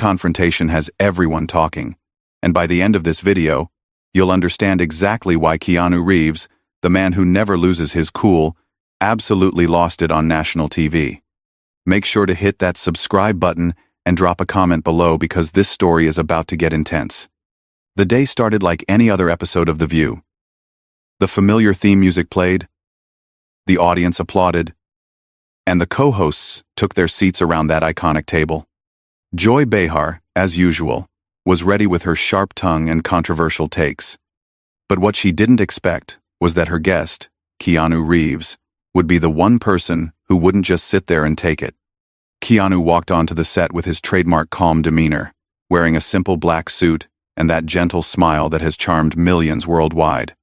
confrontation has everyone talking, and by the end of this video, you'll understand exactly why Keanu Reeves, the man who never loses his cool, absolutely lost it on national TV. Make sure to hit that subscribe button and drop a comment below because this story is about to get intense. The day started like any other episode of The View. The familiar theme music played, the audience applauded, and the co-hosts took their seats around that iconic table. Joy Behar, as usual, was ready with her sharp tongue and controversial takes. But what she didn't expect was that her guest, Keanu Reeves, would be the one person who wouldn't just sit there and take it. Keanu walked onto the set with his trademark calm demeanor, wearing a simple black suit and that gentle smile that has charmed millions worldwide.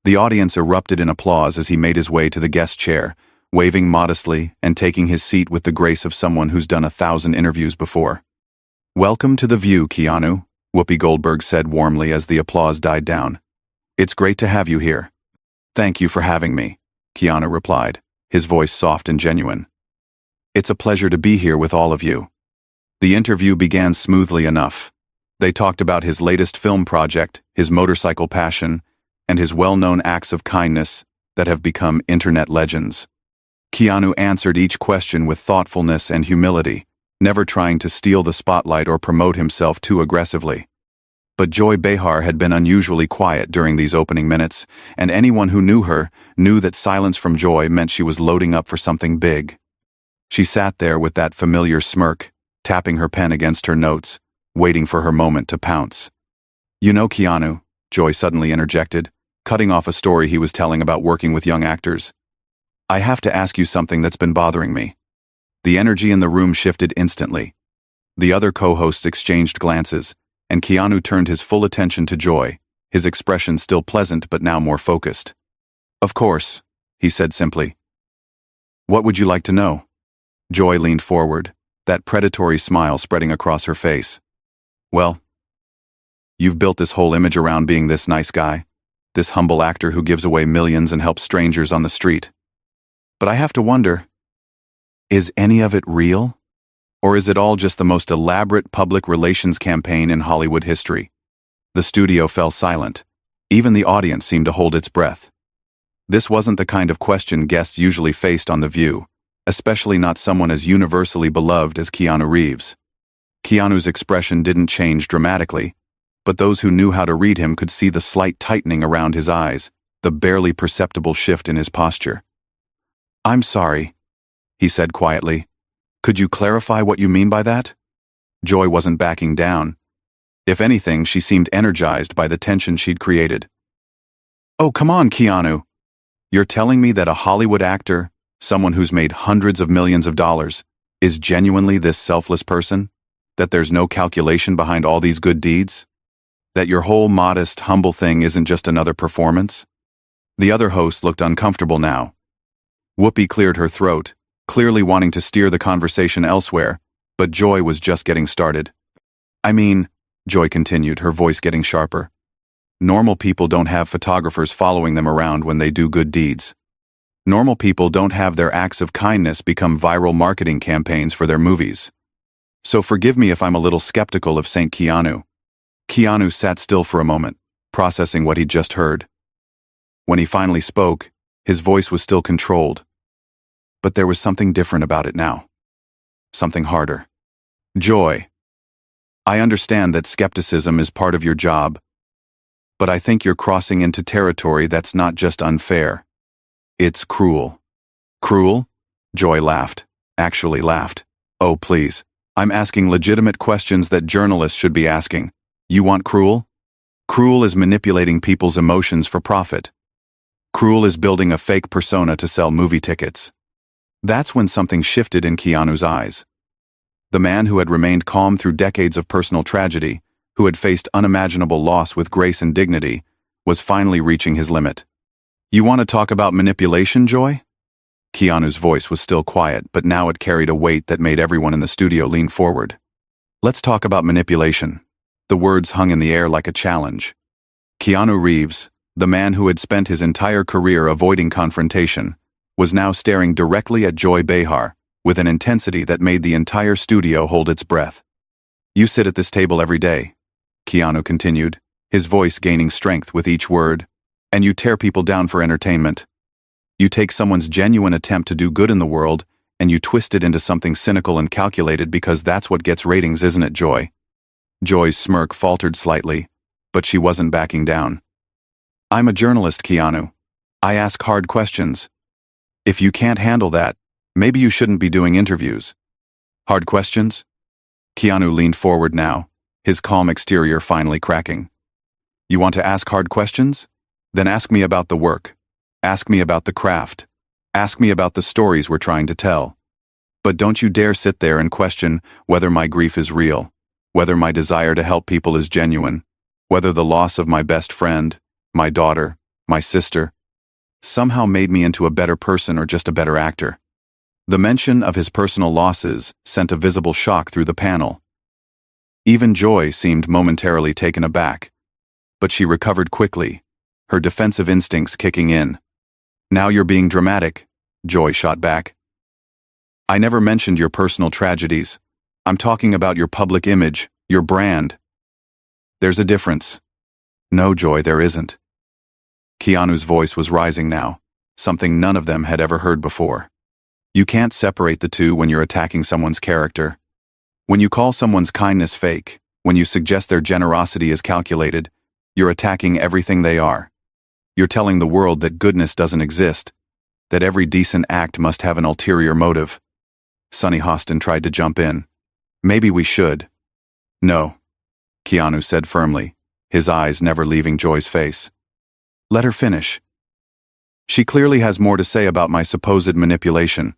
The audience erupted in applause as he made his way to the guest chair, waving modestly and taking his seat with the grace of someone who's done 1,000 interviews before. "Welcome to The View, Keanu," Whoopi Goldberg said warmly as the applause died down. "It's great to have you here." "Thank you for having me," Keanu replied, his voice soft and genuine. "It's a pleasure to be here with all of you." The interview began smoothly enough. They talked about his latest film project, his motorcycle passion, and his well-known acts of kindness that have become internet legends. Keanu answered each question with thoughtfulness and humility, never trying to steal the spotlight or promote himself too aggressively. But Joy Behar had been unusually quiet during these opening minutes, and anyone who knew her knew that silence from Joy meant she was loading up for something big. She sat there with that familiar smirk, tapping her pen against her notes, waiting for her moment to pounce. "You know, Keanu," Joy suddenly interjected, cutting off a story he was telling about working with young actors, "I have to ask you something that's been bothering me." The energy in the room shifted instantly. The other co-hosts exchanged glances, and Keanu turned his full attention to Joy, his expression still pleasant but now more focused. "Of course," he said simply. "What would you like to know?" Joy leaned forward, that predatory smile spreading across her face. "Well, you've built this whole image around being this nice guy, this humble actor who gives away millions and helps strangers on the street. But I have to wonder, is any of it real? Or is it all just the most elaborate public relations campaign in Hollywood history?" The studio fell silent. Even the audience seemed to hold its breath. This wasn't the kind of question guests usually faced on The View, especially not someone as universally beloved as Keanu Reeves. Keanu's expression didn't change dramatically, but those who knew how to read him could see the slight tightening around his eyes, the barely perceptible shift in his posture. "I'm sorry," he said quietly. "Could you clarify what you mean by that?" Joy wasn't backing down. If anything, she seemed energized by the tension she'd created. "Oh, come on, Keanu. You're telling me that a Hollywood actor, someone who's made hundreds of millions of dollars, is genuinely this selfless person? That there's no calculation behind all these good deeds? That your whole modest, humble thing isn't just another performance?" The other host looked uncomfortable now. Whoopi cleared her throat, clearly wanting to steer the conversation elsewhere, but Joy was just getting started. "I mean," Joy continued, her voice getting sharper, "normal people don't have photographers following them around when they do good deeds. Normal people don't have their acts of kindness become viral marketing campaigns for their movies. So forgive me if I'm a little skeptical of St. Keanu." Keanu sat still for a moment, processing what he'd just heard. When he finally spoke, his voice was still controlled. But there was something different about it now. Something harder. "Joy, I understand that skepticism is part of your job, but I think you're crossing into territory that's not just unfair. It's cruel." "Cruel?" Joy laughed. Actually laughed. "Oh, please. I'm asking legitimate questions that journalists should be asking. You want cruel? Cruel is manipulating people's emotions for profit. Cruel is building a fake persona to sell movie tickets." That's when something shifted in Keanu's eyes. The man who had remained calm through decades of personal tragedy, who had faced unimaginable loss with grace and dignity, was finally reaching his limit. "You want to talk about manipulation, Joy?" Keanu's voice was still quiet, but now it carried a weight that made everyone in the studio lean forward. "Let's talk about manipulation." The words hung in the air like a challenge. Keanu Reeves, the man who had spent his entire career avoiding confrontation, was now staring directly at Joy Behar with an intensity that made the entire studio hold its breath. You sit at this table every day, Keanu continued, his voice gaining strength with each word, and you tear people down for entertainment. You take someone's genuine attempt to do good in the world and you twist it into something cynical and calculated because that's what gets ratings, isn't it, Joy? Joy's smirk faltered slightly, but she wasn't backing down. I'm a journalist, Keanu. I ask hard questions. If you can't handle that, maybe you shouldn't be doing interviews. Hard questions? Keanu leaned forward now, his calm exterior finally cracking. You want to ask hard questions? Then ask me about the work. Ask me about the craft. Ask me about the stories we're trying to tell. But don't you dare sit there and question whether my grief is real, whether my desire to help people is genuine, whether the loss of my best friend, my daughter, my sister, somehow made me into a better person or just a better actor. The mention of his personal losses sent a visible shock through the panel. Even Joy seemed momentarily taken aback, but she recovered quickly, her defensive instincts kicking in. Now you're being dramatic, Joy shot back. I never mentioned your personal tragedies. I'm talking about your public image, your brand. There's a difference. No, Joy, there isn't. Keanu's voice was rising now, something none of them had ever heard before. You can't separate the two when you're attacking someone's character. When you call someone's kindness fake, when you suggest their generosity is calculated, you're attacking everything they are. You're telling the world that goodness doesn't exist, that every decent act must have an ulterior motive. Sonny Hostin tried to jump in. Maybe we should. No, Keanu said firmly, his eyes never leaving Joy's face. Let her finish. She clearly has more to say about my supposed manipulation.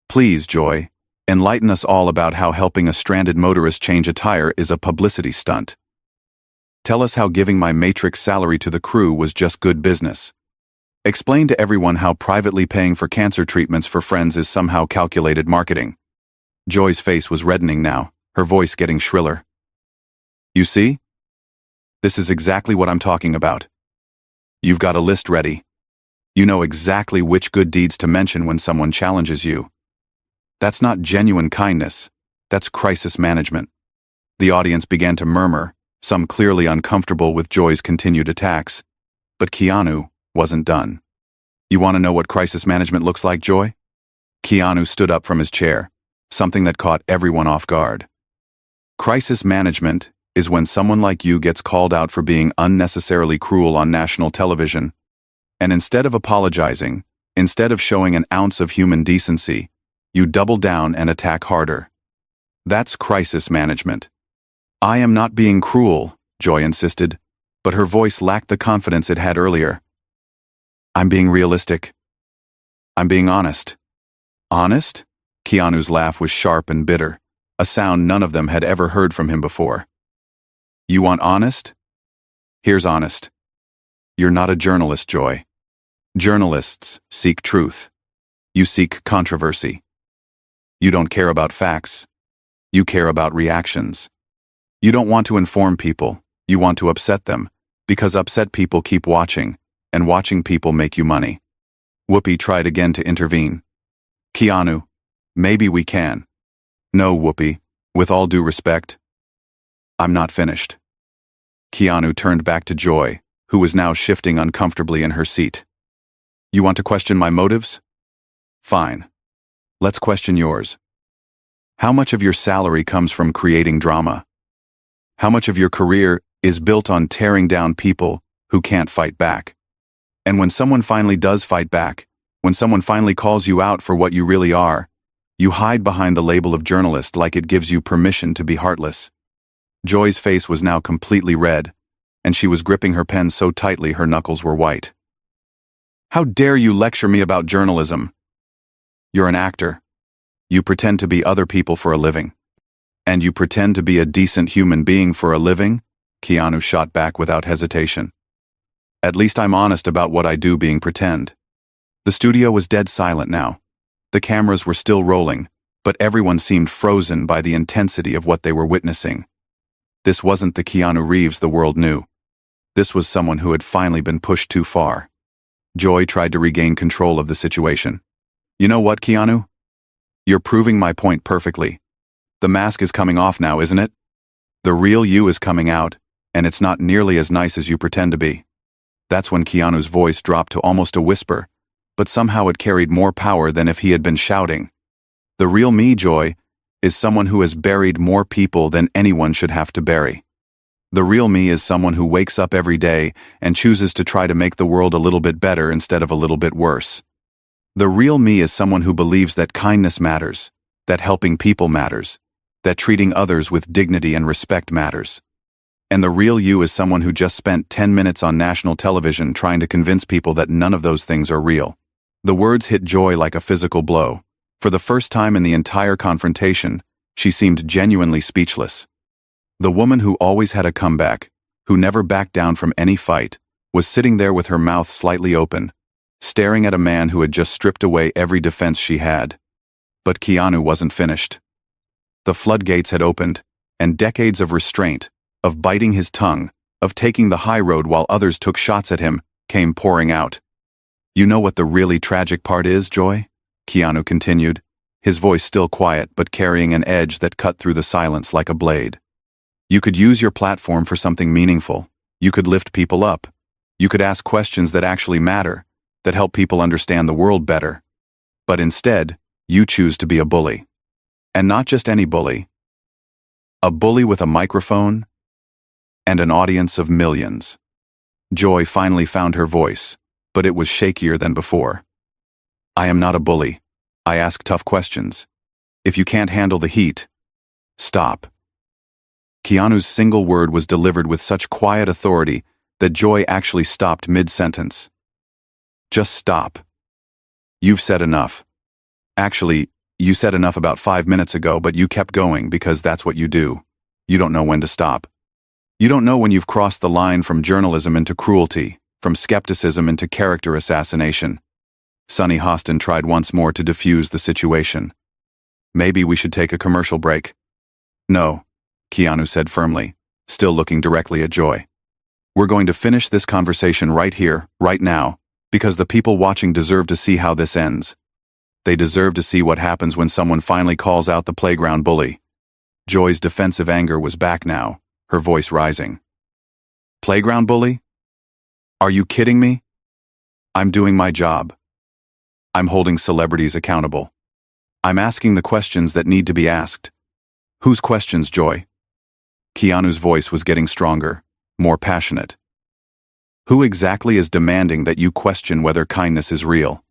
Please, Joy, enlighten us all about how helping a stranded motorist change a tire is a publicity stunt. Tell us how giving my Matrix salary to the crew was just good business. Explain to everyone how privately paying for cancer treatments for friends is somehow calculated marketing. Joy's face was reddening now, her voice getting shriller. You see? This is exactly what I'm talking about. You've got a list ready. You know exactly which good deeds to mention when someone challenges you. That's not genuine kindness. That's crisis management. The audience began to murmur, some clearly uncomfortable with Joy's continued attacks. But Keanu wasn't done. You want to know what crisis management looks like, Joy? Keanu stood up from his chair, something that caught everyone off guard. Crisis management is when someone like you gets called out for being unnecessarily cruel on national television, and instead of apologizing, instead of showing an ounce of human decency, you double down and attack harder. That's crisis management. I am not being cruel, Joy insisted, but her voice lacked the confidence it had earlier. I'm being realistic. I'm being honest. Honest? Keanu's laugh was sharp and bitter, a sound none of them had ever heard from him before. You want honest? Here's honest. You're not a journalist, Joy. Journalists seek truth. You seek controversy. You don't care about facts. You care about reactions. You don't want to inform people, you want to upset them, because upset people keep watching, and watching people make you money. Whoopi tried again to intervene. Keanu, maybe we can. No, Whoopi, with all due respect. I'm not finished. Keanu turned back to Joy, who was now shifting uncomfortably in her seat. You want to question my motives? Fine. Let's question yours. How much of your salary comes from creating drama? How much of your career is built on tearing down people who can't fight back? And when someone finally does fight back, when someone finally calls you out for what you really are, you hide behind the label of journalist like it gives you permission to be heartless. Joy's face was now completely red, and she was gripping her pen so tightly her knuckles were white. How dare you lecture me about journalism? You're an actor. You pretend to be other people for a living. And you pretend to be a decent human being for a living? Keanu shot back without hesitation. At least I'm honest about what I do being pretend. The studio was dead silent now. The cameras were still rolling, but everyone seemed frozen by the intensity of what they were witnessing. This wasn't the Keanu Reeves the world knew. This was someone who had finally been pushed too far. Joy tried to regain control of the situation. You know what, Keanu? You're proving my point perfectly. The mask is coming off now, isn't it? The real you is coming out, and it's not nearly as nice as you pretend to be. That's when Keanu's voice dropped to almost a whisper, but somehow it carried more power than if he had been shouting. The real me, Joy, is someone who has buried more people than anyone should have to bury. The real me is someone who wakes up every day and chooses to try to make the world a little bit better instead of a little bit worse. The real me is someone who believes that kindness matters, that helping people matters, that treating others with dignity and respect matters. And the real you is someone who just spent 10 minutes on national television trying to convince people that none of those things are real. The words hit Joy like a physical blow. For the first time in the entire confrontation, she seemed genuinely speechless. The woman who always had a comeback, who never backed down from any fight, was sitting there with her mouth slightly open, staring at a man who had just stripped away every defense she had. But Keanu wasn't finished. The floodgates had opened, and decades of restraint, of biting his tongue, of taking the high road while others took shots at him, came pouring out. You know what the really tragic part is, Joy? Keanu continued, his voice still quiet but carrying an edge that cut through the silence like a blade. You could use your platform for something meaningful. You could lift people up. You could ask questions that actually matter, that help people understand the world better. But instead, you choose to be a bully. And not just any bully. A bully with a microphone and an audience of millions. Joy finally found her voice, but it was shakier than before. I am not a bully. I ask tough questions. If you can't handle the heat, stop. Keanu's single word was delivered with such quiet authority that Joy actually stopped mid-sentence. Just stop. You've said enough. Actually, you said enough about 5 minutes ago, but you kept going because that's what you do. You don't know when to stop. You don't know when you've crossed the line from journalism into cruelty, from skepticism into character assassination. Sunny Hostin tried once more to defuse the situation. Maybe we should take a commercial break. No, Keanu said firmly, still looking directly at Joy. We're going to finish this conversation right here, right now, because the people watching deserve to see how this ends. They deserve to see what happens when someone finally calls out the playground bully. Joy's defensive anger was back now, her voice rising. Playground bully? Are you kidding me? I'm doing my job. I'm holding celebrities accountable. I'm asking the questions that need to be asked. Whose questions, Joy? Keanu's voice was getting stronger, more passionate. Who exactly is demanding that you question whether kindness is real?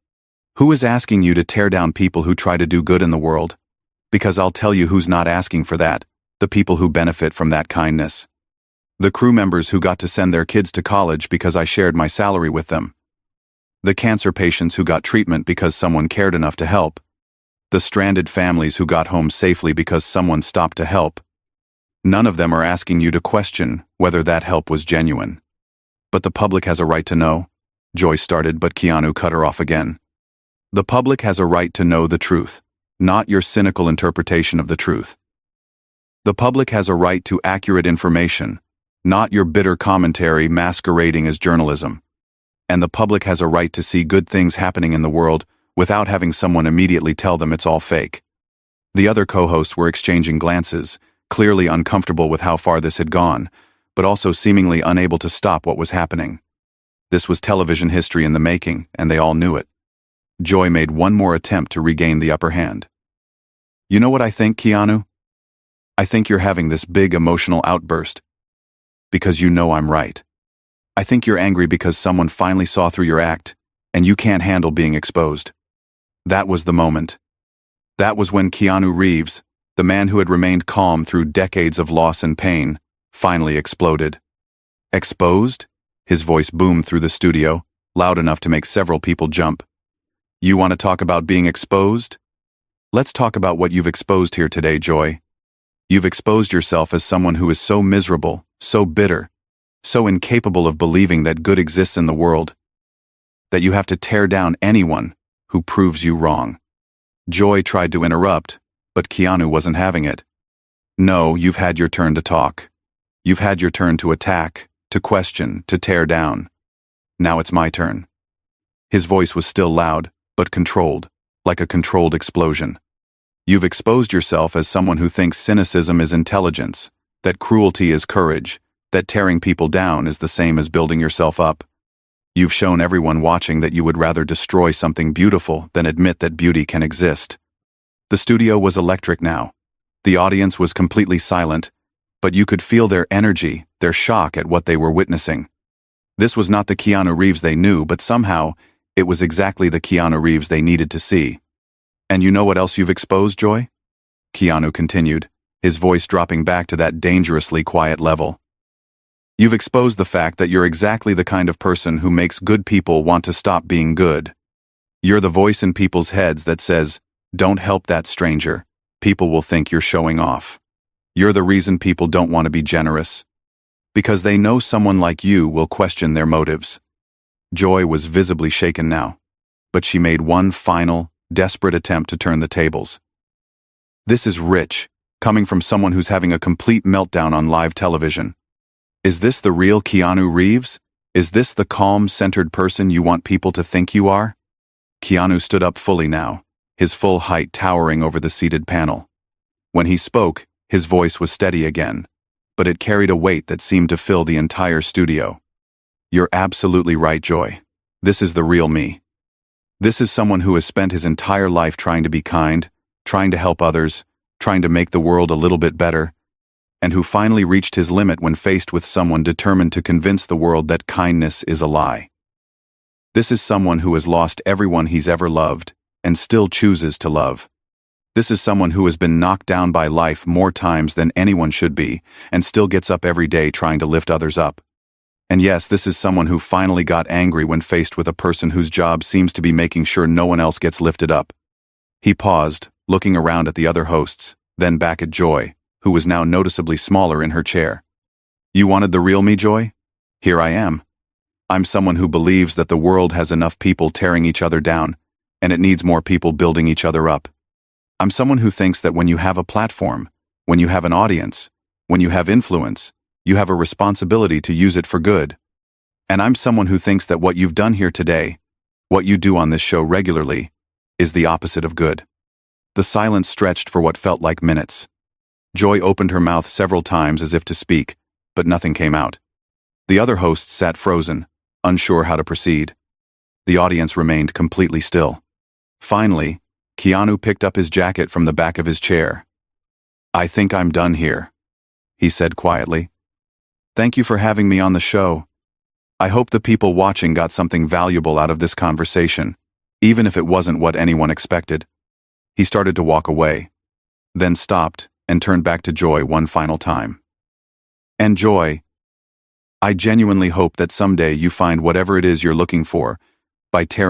Who is asking you to tear down people who try to do good in the world? Because I'll tell you who's not asking for that, the people who benefit from that kindness. The crew members who got to send their kids to college because I shared my salary with them. The cancer patients who got treatment because someone cared enough to help. The stranded families who got home safely because someone stopped to help. None of them are asking you to question whether that help was genuine. But the public has a right to know, Joy started, but Keanu cut her off again. The public has a right to know the truth, not your cynical interpretation of the truth. The public has a right to accurate information, not your bitter commentary masquerading as journalism. And the public has a right to see good things happening in the world without having someone immediately tell them it's all fake. The other co-hosts were exchanging glances, clearly uncomfortable with how far this had gone, but also seemingly unable to stop what was happening. This was television history in the making, and they all knew it. Joy made one more attempt to regain the upper hand. You know what I think, Keanu? I think you're having this big emotional outburst because you know I'm right. I think you're angry because someone finally saw through your act, and you can't handle being exposed. That was the moment. That was when Keanu Reeves, the man who had remained calm through decades of loss and pain, finally exploded. Exposed? His voice boomed through the studio, loud enough to make several people jump. You want to talk about being exposed? Let's talk about what you've exposed here today, Joy. You've exposed yourself as someone who is so miserable, so bitter, so incapable of believing that good exists in the world, that you have to tear down anyone who proves you wrong. Joy tried to interrupt, but Keanu wasn't having it. No, you've had your turn to talk. You've had your turn to attack, to question, to tear down. Now it's my turn. His voice was still loud, but controlled, like a controlled explosion. You've exposed yourself as someone who thinks cynicism is intelligence, that cruelty is courage, that tearing people down is the same as building yourself up. You've shown everyone watching that you would rather destroy something beautiful than admit that beauty can exist. The studio was electric now. The audience was completely silent, but you could feel their energy, their shock at what they were witnessing. This was not the Keanu Reeves they knew, but somehow, it was exactly the Keanu Reeves they needed to see. And you know what else you've exposed, Joy? Keanu continued, his voice dropping back to that dangerously quiet level. You've exposed the fact that you're exactly the kind of person who makes good people want to stop being good. You're the voice in people's heads that says, "Don't help that stranger. People will think you're showing off." You're the reason people don't want to be generous. Because they know someone like you will question their motives. Joy was visibly shaken now, but she made one final, desperate attempt to turn the tables. This is rich, coming from someone who's having a complete meltdown on live television. Is this the real Keanu Reeves? Is this the calm, centered person you want people to think you are? Keanu stood up fully now, his full height towering over the seated panel. When he spoke, his voice was steady again, but it carried a weight that seemed to fill the entire studio. You're absolutely right, Joy. This is the real me. This is someone who has spent his entire life trying to be kind, trying to help others, trying to make the world a little bit better, and who finally reached his limit when faced with someone determined to convince the world that kindness is a lie. This is someone who has lost everyone he's ever loved, and still chooses to love. This is someone who has been knocked down by life more times than anyone should be, and still gets up every day trying to lift others up. And yes, this is someone who finally got angry when faced with a person whose job seems to be making sure no one else gets lifted up. He paused, looking around at the other hosts, then back at Joy, who was now noticeably smaller in her chair. You wanted the real me, Joy? Here I am. I'm someone who believes that the world has enough people tearing each other down, and it needs more people building each other up. I'm someone who thinks that when you have a platform, when you have an audience, when you have influence, you have a responsibility to use it for good. And I'm someone who thinks that what you've done here today, what you do on this show regularly, is the opposite of good. The silence stretched for what felt like minutes. Joy opened her mouth several times as if to speak, but nothing came out. The other hosts sat frozen, unsure how to proceed. The audience remained completely still. Finally, Keanu picked up his jacket from the back of his chair. I think I'm done here, he said quietly. Thank you for having me on the show. I hope the people watching got something valuable out of this conversation, even if it wasn't what anyone expected. He started to walk away, then stopped and turned back to Joy one final time. And Joy, I genuinely hope that someday you find whatever it is you're looking for by tearing